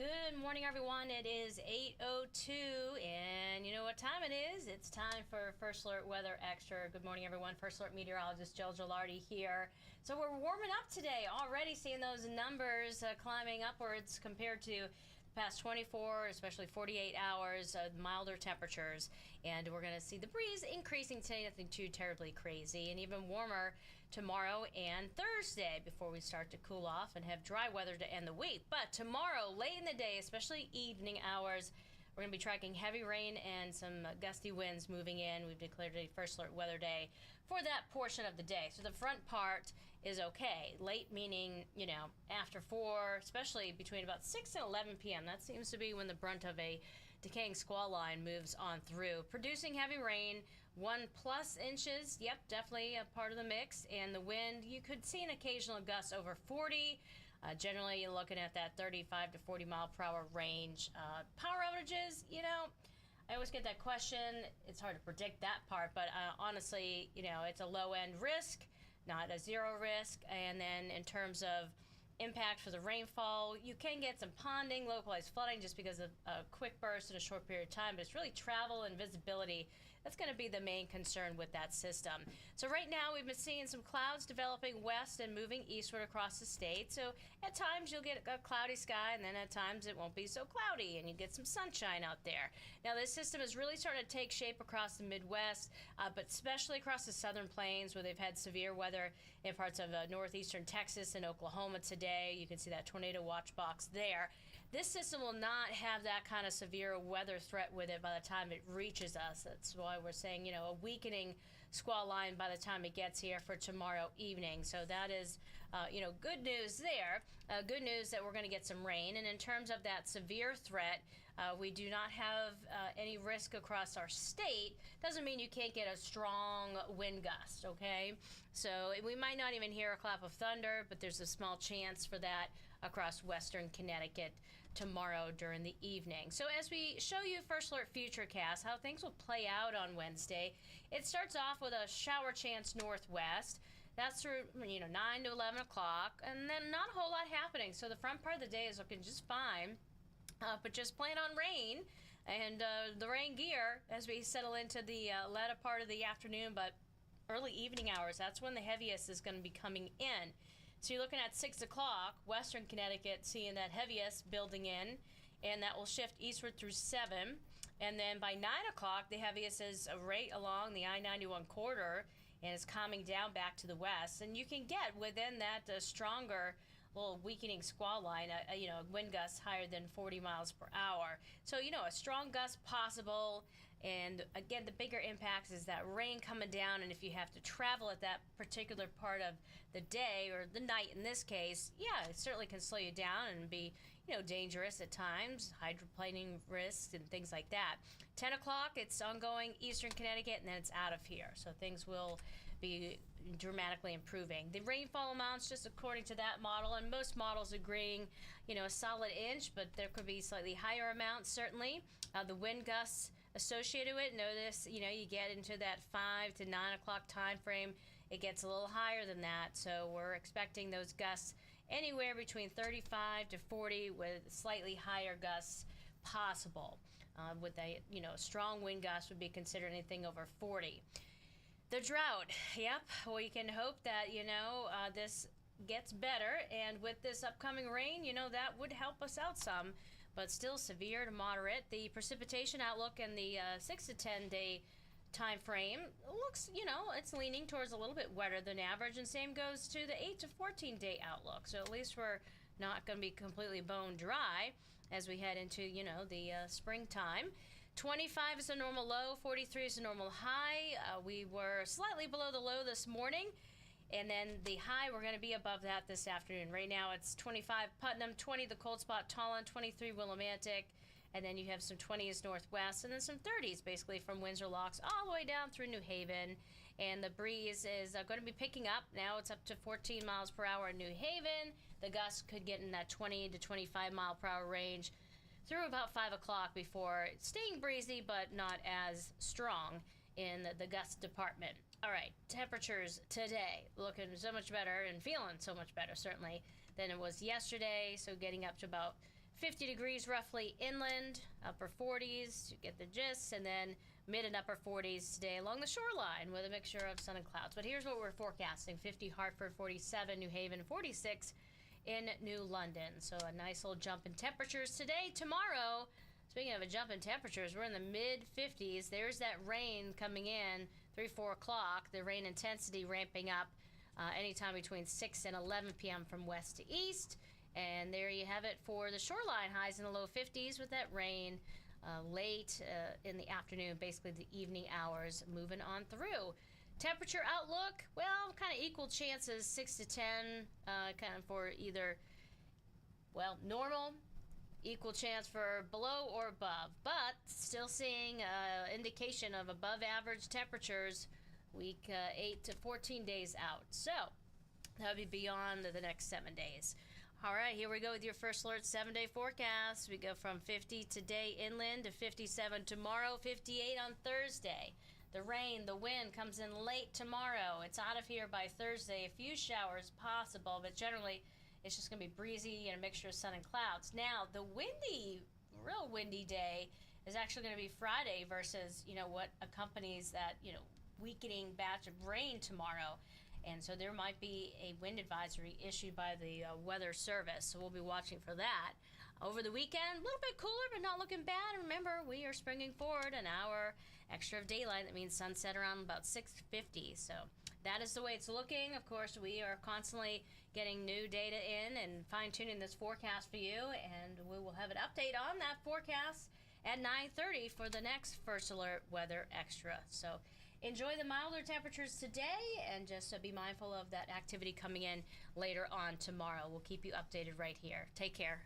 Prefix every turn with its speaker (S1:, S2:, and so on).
S1: Good morning, everyone. It is 8:02, and you know what time it is? It's time for First Alert Weather Extra. Good morning, everyone. First Alert Meteorologist Jill Gilardi here. So we're warming up today, already seeing those numbers climbing upwards compared to past 24, especially 48 hours, milder temperatures, and we're going to see the breeze increasing today, nothing too terribly crazy, and even warmer tomorrow and Thursday before we start to cool off and have dry weather to end the week. But tomorrow, late in the day, especially evening hours, we're going to be tracking heavy rain and some gusty winds moving in. We've declared a first alert weather day for that portion of the day. So the front part is okay. Late meaning, you know, after 4, especially between about 6 and 11 p.m. That seems to be when the brunt of a decaying squall line moves on through. Producing heavy rain, 1+ inches. Yep, definitely a part of the mix. And the wind, you could see an occasional gust over 40. Generally, you're looking at that 35 to 40 mile per hour range. Power outages, you know, I always get that question. It's hard to predict that part, but honestly, you know, it's a low end risk, not a zero risk. And then in terms of impact for the rainfall, you can get some ponding, localized flooding just because of a quick burst in a short period of time, but it's really travel and visibility that's going to be the main concern with that system. So right now we've been seeing some clouds developing west and moving eastward across the state. So at times you'll get a cloudy sky, and then at times it won't be so cloudy and you get some sunshine out there. Now this system is really starting to take shape across the Midwest, but especially across the southern plains where they've had severe weather in parts of northeastern Texas and Oklahoma today. You can see that tornado watch box there. This system will not have that kind of severe weather threat with it by the time it reaches us. That's why we're saying, you know, a weakening squall line by the time it gets here for tomorrow evening. So that is, you know, good news there. Good news that we're going to get some rain. And in terms of that severe threat, we do not have any risk across our state. Doesn't mean you can't get a strong wind gust, okay? So we might not even hear a clap of thunder, but there's a small chance for that across western Connecticut tomorrow during the evening. So as we show you First Alert Futurecast, how things will play out on Wednesday, it starts off with a shower chance northwest. That's through, you know, 9 to 11 o'clock, and then not a whole lot happening. So the front part of the day is looking just fine, but just plan on rain and the rain gear as we settle into the latter part of the afternoon, but early evening hours, that's when the heaviest is going to be coming in. So you're looking at 6 o'clock, western Connecticut, seeing that heaviest building in, and that will shift eastward through 7. And then by 9 o'clock, the heaviest is right along the I-91 corridor, and it's calming down back to the west. And you can get within that stronger little weakening squall line, you know, wind gusts higher than 40 miles per hour. So, you know, a strong gust possible. And again, the bigger impacts is that rain coming down, and if you have to travel at that particular part of the day or the night in this case, yeah, it certainly can slow you down and be, you know, dangerous at times, hydroplaning risks and things like that. 10 o'clock, it's ongoing eastern Connecticut, and then it's out of here. So things will be dramatically improving. The rainfall amounts, just according to that model, and most models agreeing, you know, a solid inch, but there could be slightly higher amounts, certainly. The wind gusts associated with it, notice, you know, you get into that 5 to 9 o'clock time frame, it gets a little higher than that. So we're expecting those gusts anywhere between 35 to 40 with slightly higher gusts possible. With a, you know, strong wind gust would be considered anything over 40. The drought, yep, we can hope that, you know, this gets better, and with this upcoming rain, you know, that would help us out some, but still severe to moderate. The precipitation outlook in the 6 to 10 day time frame looks, you know, it's leaning towards a little bit wetter than average, and same goes to the 8 to 14 day outlook. So at least we're not going to be completely bone dry as we head into, you know, the springtime. 25 is a normal low, 43 is a normal high. We were slightly below the low this morning, and then the high, we're going to be above that this afternoon. Right now it's 25 Putnam, 20 the cold spot Tallinn, 23 Willimantic, and then you have some 20s northwest, and then some 30s basically from Windsor Locks all the way down through New Haven. And the breeze is going to be picking up. Now it's up to 14 miles per hour in New Haven. The gusts could get in that 20 to 25 mile per hour range through about 5 o'clock before staying breezy but not as strong in the gust department. All right, temperatures today looking so much better and feeling so much better certainly than it was yesterday. So getting up to about 50 degrees roughly inland, upper 40s, you get the gist, and then mid and upper 40s today along the shoreline with a mixture of sun and clouds. But here's what we're forecasting: 50 Hartford, 47 New Haven, 46 in New London. So a nice little jump in temperatures today. Tomorrow, speaking of a jump in temperatures, we're in the mid 50s. There's that rain coming in 3-4 o'clock. The rain intensity ramping up anytime between 6 and 11 p.m. from west to east. And there you have it for the shoreline. Highs in the low 50s with that rain late in the afternoon, basically the evening hours, moving on through. Temperature outlook, well, kind of equal chances, 6 to 10, kind of for either, well, normal, equal chance for below or above, but still seeing indication of above average temperatures week 8 to 14 days out. So that would be beyond the next 7 days. All right, here we go with your first alert 7-day forecast. We go from 50 today inland to 57 tomorrow, 58 on Thursday. The rain, the wind comes in late tomorrow. It's out of here by Thursday. A few showers possible, but generally it's just going to be breezy and a mixture of sun and clouds. Now, the real windy day is actually going to be Friday versus, what accompanies that, weakening batch of rain tomorrow. And so there might be a wind advisory issued by the Weather Service, so we'll be watching for that. Over the weekend, a little bit cooler, but not looking bad. Remember, we are springing forward an hour extra of daylight. That means sunset around about 6:50. So that is the way it's looking. Of course, we are constantly getting new data in and fine-tuning this forecast for you, and we will have an update on that forecast at 9:30 for the next First Alert Weather Extra. So enjoy the milder temperatures today, and just be mindful of that activity coming in later on tomorrow. We'll keep you updated right here. Take care.